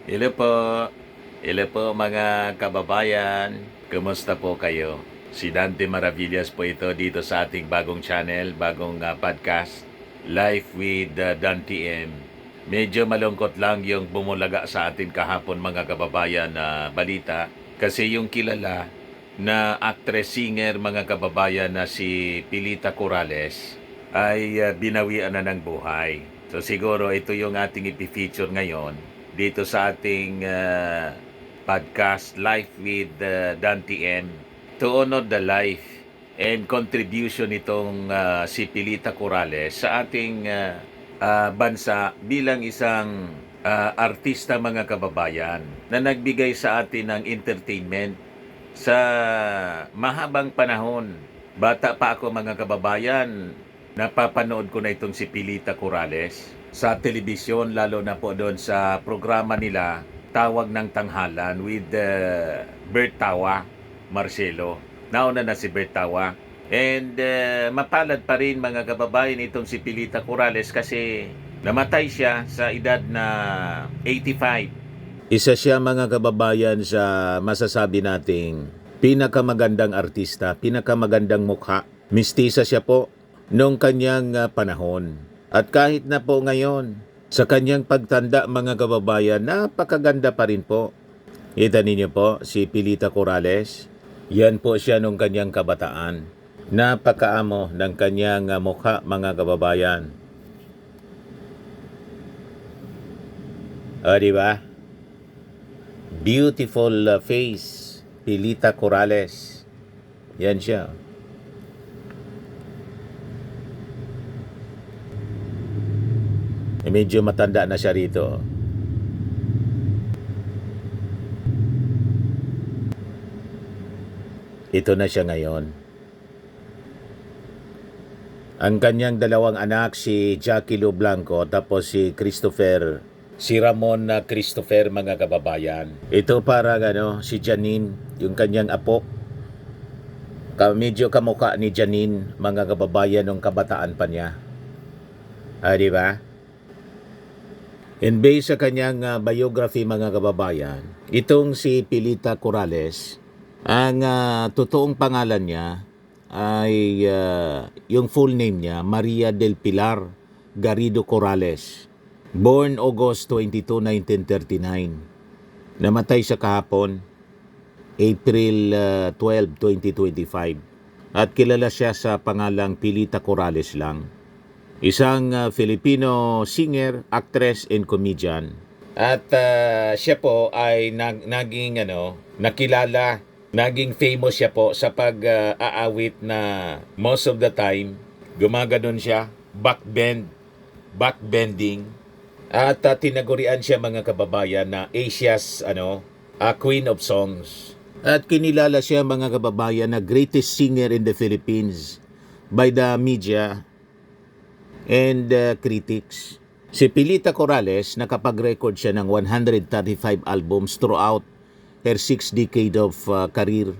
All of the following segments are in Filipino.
Hello po. Hello po mga kababayan. Kumusta po kayo? Si Dante Maravillas po ito dito sa ating bagong channel, bagong podcast, Life with Dante M. Medyo malungkot lang yung bumulaga sa atin kahapon mga kababayan na balita kasi yung kilala na actress-singer mga kababayan na si Pilita Corrales ay binawian na ng buhay. So siguro ito yung ating ipifeature ngayon dito sa ating podcast Life with Dante M to honor the life and contribution nitong si Pilita Corrales sa ating bansa bilang isang artista mga kababayan na nagbigay sa atin ng entertainment sa mahabang panahon. Bata pa ako mga kababayan, napapanood ko na itong si Pilita Corrales sa telebisyon, lalo na po doon sa programa nila Tawag ng Tanghalan with Bert Tawa, Marcelo. Nauna na si Bert Tawa. And mapalad pa rin mga kababayan itong si Pilita Corrales kasi namatay siya sa edad na 85. Isa siya mga kababayan sa masasabi nating pinakamagandang artista, pinakamagandang mukha. Mistisa siya po noong kanyang panahon. At kahit na po ngayon, sa kanyang pagtanda mga kababayan, napakaganda pa rin po. Kita ninyo po, si Pilita Corrales, yan po siya noong kanyang kabataan. Napakaamo ng kanyang mukha mga kababayan. O, di ba? Beautiful face, Pilita Corrales. Yan siya. Medyo matanda na siya rito. Ito na siya ngayon. Ang kanyang dalawang anak, si Jackie Lu Blanco, tapos si Ramon na Christopher mga kababayan. Ito para si Janine, yung kanyang apo. Medyo kamukha ni Janine mga kababayan nung kabataan pa niya. Di ba? And based sa kanyang biography mga kababayan, itong si Pilita Corrales, ang totoong pangalan niya ay yung full name niya, Maria del Pilar Garrido Corrales. Born August 22, 1939. Namatay siya kahapon, April 12, 2025. At kilala siya sa pangalang Pilita Corrales lang. Isang Filipino singer, actress, and comedian. At siya po ay nakilala, naging famous siya po sa pag-aawit na most of the time, gumaganon siya, backbending. At tinagurian siya mga kababayan na Asia's Queen of Songs. At kinilala siya mga kababayan na greatest singer in the Philippines by the media and critics. Si Pilita Corrales, nakapag-record siya ng 135 albums throughout her 6 decade of career.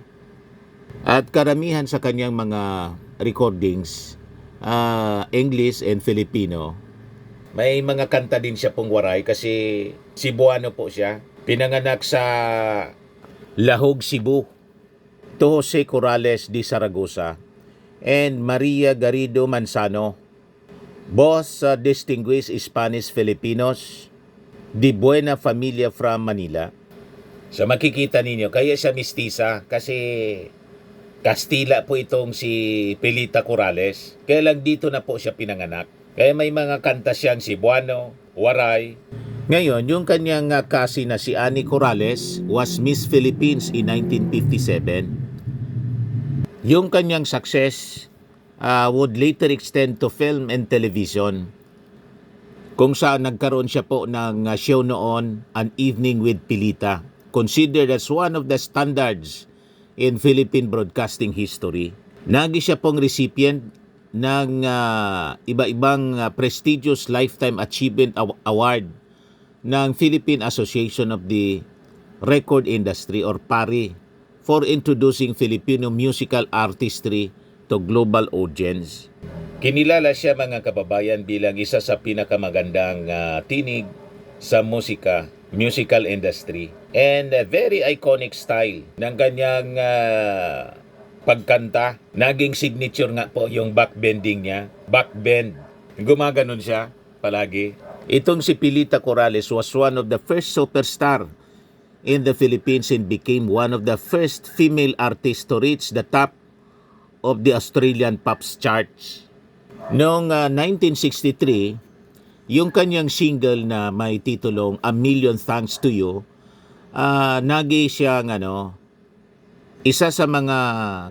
At karamihan sa kanyang mga recordings, English and Filipino. May mga kanta din siya pong waray kasi Cebuano po siya. Pinanganak sa Lahog, Cebu. To Jose Corrales de Zaragoza and Maria Garrido Manzano. Both distinguished Spanish Filipinos, de buena familia from Manila. So makikita ninyo, kaya siya mistisa kasi Kastila po itong si Pilita Corrales. Kaya lang dito na po siya pinanganak. Kaya may mga kanta siyang Cebuano, waray. Ngayon, yung kanyang kasi na si Annie Corrales was Miss Philippines in 1957. Yung kanyang success would later extend to film and television, kung saan nagkaroon siya po ng show noon, An Evening with Pilita, considered as one of the standards in Philippine broadcasting history. Nagi siya pong recipient ng iba-ibang prestigious Lifetime Achievement Award ng Philippine Association of the Record Industry or PARI for introducing Filipino musical artistry to global audience. Kinilala siya mga kababayan bilang isa sa pinakamagandang tinig sa musical industry. And very iconic style ng kanyang pagkanta. Naging signature nga po yung backbending niya. Backbend. Gumaganon siya palagi. Itong si Pilita Corrales was one of the first superstar in the Philippines and became one of the first female artists to reach the top of the Australian pop charts. Noong 1963, yung kanyang single na may titulong A Million Thanks to You, nagi siyang isa sa mga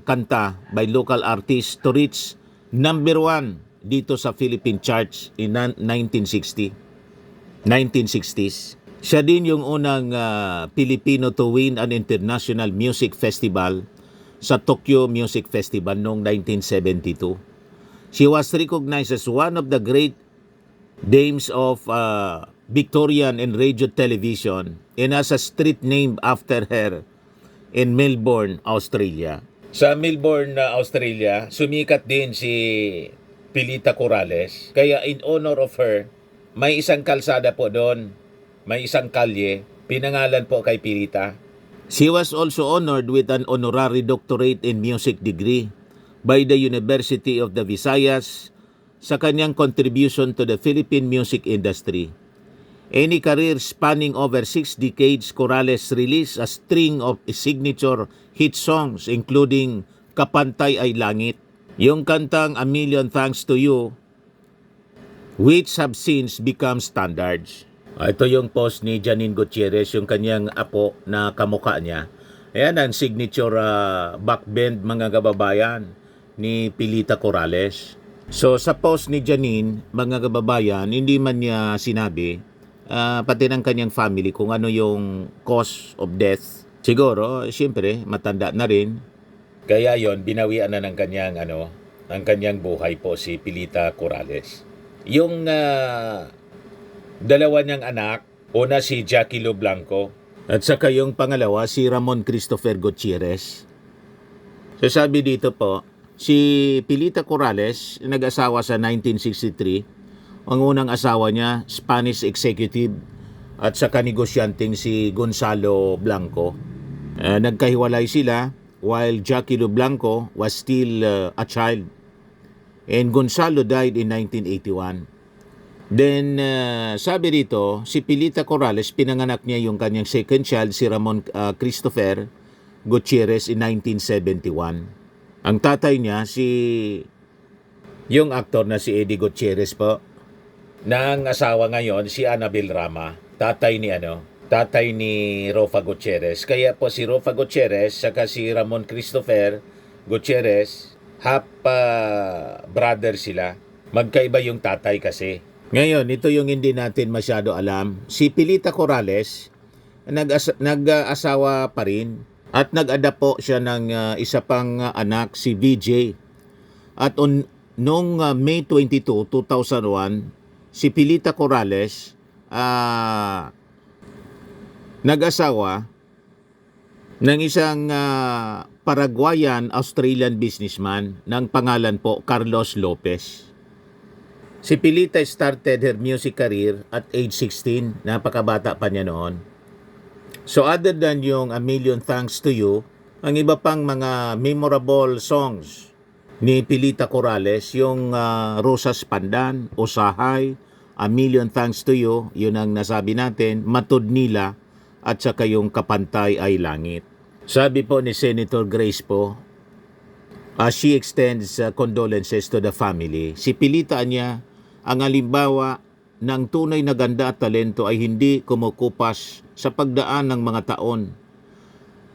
kanta by local artists to reach number 1 dito sa Philippine charts in 1960s. Siya din yung unang Pilipino to win an international music festival sa Tokyo Music Festival noong 1972. She was recognized as one of the great dames of Victorian and radio television and has a street named after her in Melbourne, Australia. Sa Melbourne, Australia, sumikat din si Pilita Corrales. Kaya in honor of her, may isang kalsada po doon, may isang kalye, pinangalan po kay Pilita. She was also honored with an honorary doctorate in music degree by the University of the Visayas sa kanyang contribution to the Philippine music industry. Any career spanning over 6 decades, Corrales released a string of signature hit songs including Kapantay Ay Langit, yung kantang A Million Thanks to You, which have since become standards. Ito yung post ni Janine Gutierrez, yung kanyang apo na kamukha niya. Ayan ang signature backbend mga kababayan ni Pilita Corrales. So sa post ni Janine, mga kababayan, hindi man niya sinabi, pati ng kanyang family kung ano yung cause of death. Siguro, siyempre, matanda na rin. Kaya yon binawian na ng kanyang, ng kanyang buhay po si Pilita Corrales. Yung dalawa niyang anak, una si Jackie Lo Blanco, at saka yung pangalawa si Ramon Christopher Gutierrez. So sabi dito po, si Pilita Corrales nag-asawa sa 1963. Ang unang asawa niya, Spanish executive at saka negosyanteng si Gonzalo Blanco. Nagkahiwalay sila while Jackie Lo Blanco was still a child. And Gonzalo died in 1981. Then, sabi rito, si Pilita Corrales, pinanganak niya yung kanyang second child, si Ramon Christopher Gutierrez in 1971. Ang tatay niya, yung aktor na si Eddie Gutierrez po, na ang asawa ngayon, si Annabel Rama, tatay ni Rofa Gutierrez. Kaya po si Rofa Gutierrez, saka si Ramon Christopher Gutierrez, half brother sila. Magkaiba yung tatay kasi. Ngayon, ito yung hindi natin masyado alam. Si Pilita Corrales, nag-asawa pa rin at nag-adapt po siya ng isa pang anak, si VJ. At noong May 22, 2001, si Pilita Corrales nag-asawa ng isang Paraguayan-Australian businessman ng pangalan po Carlos Lopez. Si Pilita started her music career at age 16, napakabata pa niya noon. So other than yung A Million Thanks to You, ang iba pang mga memorable songs ni Pilita Corrales, yung Rosas Pandan, Usahay, A Million Thanks to You, yun ang nasabi natin, Matud Nila, at saka yung Kapantay Ay Langit. Sabi po ni Senator Grace po, she extends condolences to the family. Si Pilita niya, ang halimbawa ng tunay na ganda at talento ay hindi kumukupas sa pagdaan ng mga taon.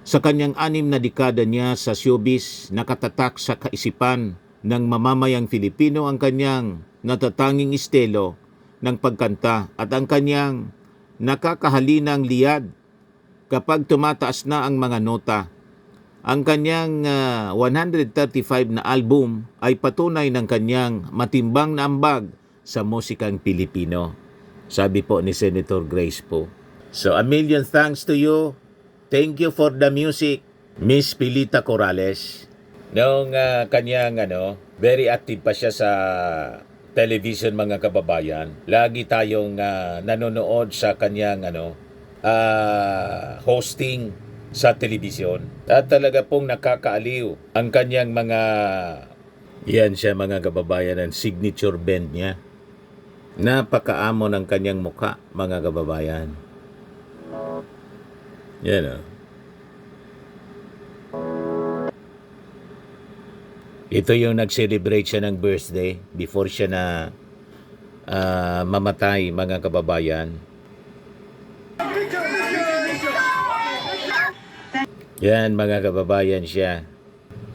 Sa kanyang 6 na dekada niya sa showbiz, nakatatak sa kaisipan ng mamamayang Filipino ang kanyang natatanging estilo ng pagkanta at ang kanyang nakakahalinang liyad kapag tumataas na ang mga nota. Ang kanyang 135 na album ay patunay ng kanyang matimbang na ambag sa musikang Pilipino. Sabi po ni Senator Grace po. So, a million thanks to you. Thank you for the music, Miss Pilita Corrales. Noong kanyang very active pa siya sa television mga kababayan. Lagi tayong nanonood sa kanyang hosting sa television. At talaga pong nakakaaliw ang kanyang mga, yan siya mga kababayan, ang signature bend niya. Napakaamo ng kanyang muka mga kababayan. Yan o. Ito yung nag-celebrate siya ng birthday before siya na mamatay mga kababayan. Yan mga kababayan siya.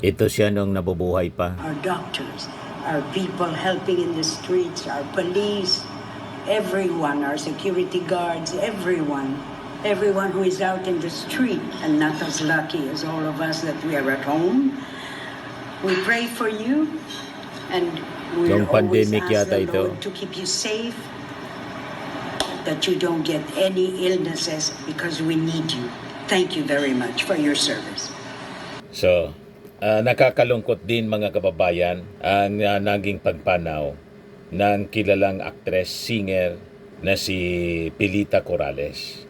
Ito siya nung nabubuhay pa. Our doctors, our people helping in the streets, our police, everyone, our security guards, everyone who is out in the street and not as lucky as all of us that we are at home. We pray for you and we Yung always pandemic ask yata the ito. Lord to keep you safe, that you don't get any illnesses because we need you. Thank you very much for your service. So, nakakalungkot din mga kababayan ang naging pagpanaw ng kilalang actress, singer na si Pilita Corrales.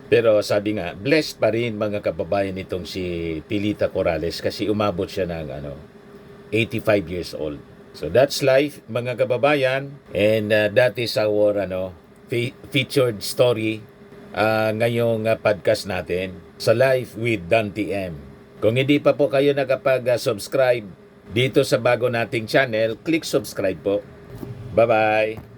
Pero sabi nga, blessed pa rin mga kababayan itong si Pilita Corrales kasi umabot siya ng 85 years old. So that's life mga kababayan, and that is our featured story ngayong podcast natin sa Life with Dante M. Kung hindi pa po kayo nakapag-subscribe dito sa bago nating channel, click subscribe po. Bye-bye!